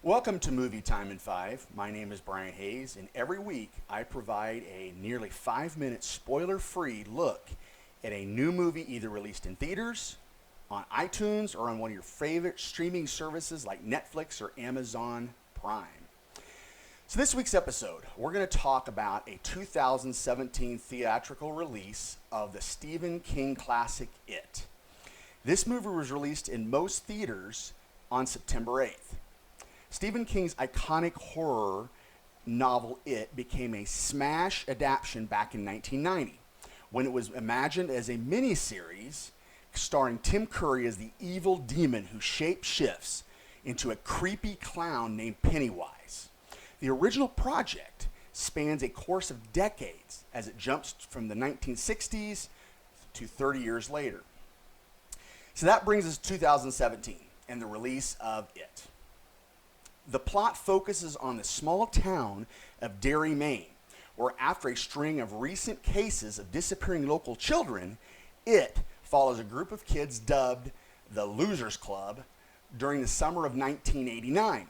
Welcome to Movie Time in 5. My name is Brian Hayes, and every week I provide a nearly 5-minute spoiler-free look at a new movie either released in theaters, on iTunes, or on one of your favorite streaming services like Netflix or Amazon Prime. So this week's episode, we're going to talk about a 2017 theatrical release of the Stephen King classic It. This movie was released in most theaters on September 8th. Stephen King's iconic horror novel It became a smash adaptation back in 1990 when it was imagined as a miniseries starring Tim Curry as the evil demon who shape-shifts into a creepy clown named Pennywise. The original project spans a course of decades as it jumps from the 1960s to 30 years later. So that brings us to 2017 and the release of It. The plot focuses on the small town of Derry, Maine, where after a string of recent cases of disappearing local children, It follows a group of kids dubbed the Losers Club during the summer of 1989.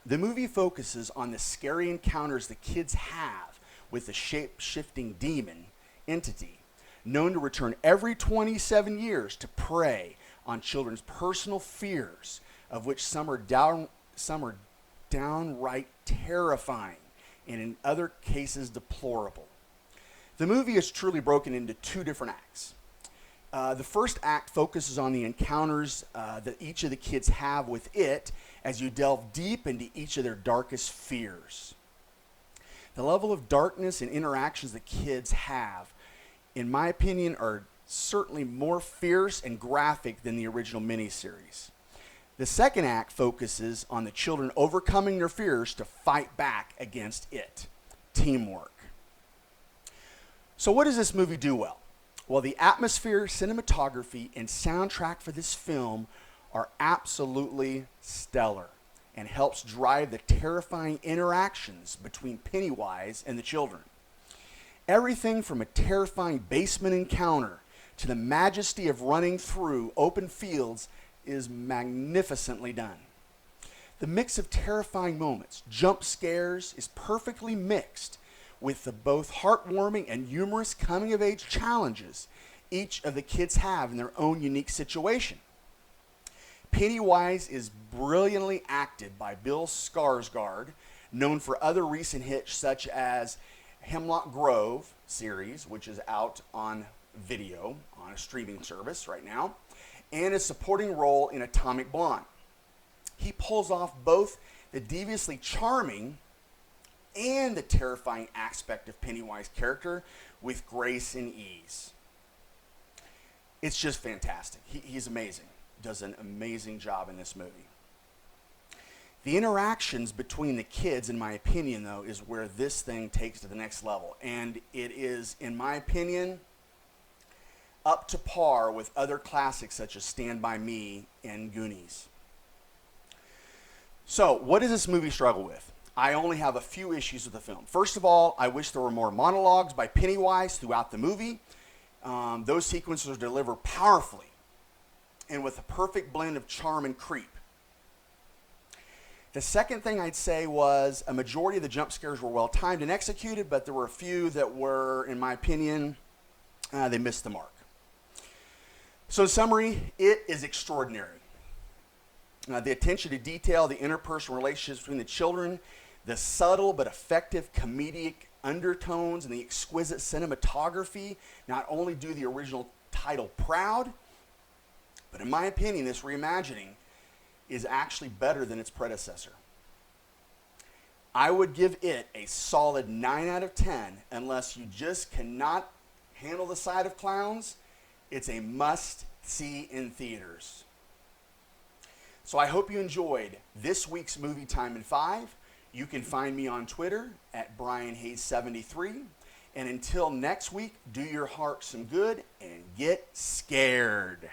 The movie focuses on the scary encounters the kids have with the shape-shifting demon entity, known to return every 27 years to prey on children's personal fears, of which some are downright terrifying and in other cases deplorable. The movie is truly broken into two different acts. The first act focuses on the encounters that each of the kids have with It as you delve deep into each of their darkest fears. The level of darkness and interactions the kids have, in my opinion, are certainly more fierce and graphic than the original miniseries. The second act focuses on the children overcoming their fears to fight back against It. Teamwork. So what does this movie do well? Well, the atmosphere, cinematography, and soundtrack for this film are absolutely stellar and helps drive the terrifying interactions between Pennywise and the children. Everything from a terrifying basement encounter to the majesty of running through open fields is magnificently done. The mix of terrifying moments, jump scares, is perfectly mixed with the both heartwarming and humorous coming-of-age challenges each of the kids have in their own unique situation. Pennywise is brilliantly acted by Bill Skarsgård, known for other recent hits such as Hemlock Grove series, which is out on video on a streaming service right now, and a supporting role in Atomic Blonde. He pulls off both the deviously charming and the terrifying aspect of Pennywise's character with grace and ease. It's just fantastic. He's amazing. Does an amazing job in this movie. The interactions between the kids, in my opinion, though, is where this thing takes to the next level. And it is, in my opinion, up to par with other classics such as Stand By Me and Goonies. So, what does this movie struggle with? I only have a few issues with the film. First of all, I wish there were more monologues by Pennywise throughout the movie. Those sequences are delivered powerfully and with a perfect blend of charm and creep. The second thing I'd say was a majority of the jump scares were well timed and executed, but there were a few that were, in my opinion, they missed the mark. So in summary, It is extraordinary. The attention to detail, the interpersonal relationships between the children, the subtle but effective comedic undertones, and the exquisite cinematography not only do the original title proud, but in my opinion, this reimagining is actually better than its predecessor. I would give It a solid 9 out of 10 unless you just cannot handle the sight of clowns. It's a must-see in theaters. So I hope you enjoyed this week's Movie Time in 5. You can find me on Twitter at BrianHayes73. And until next week, do your heart some good and get scared.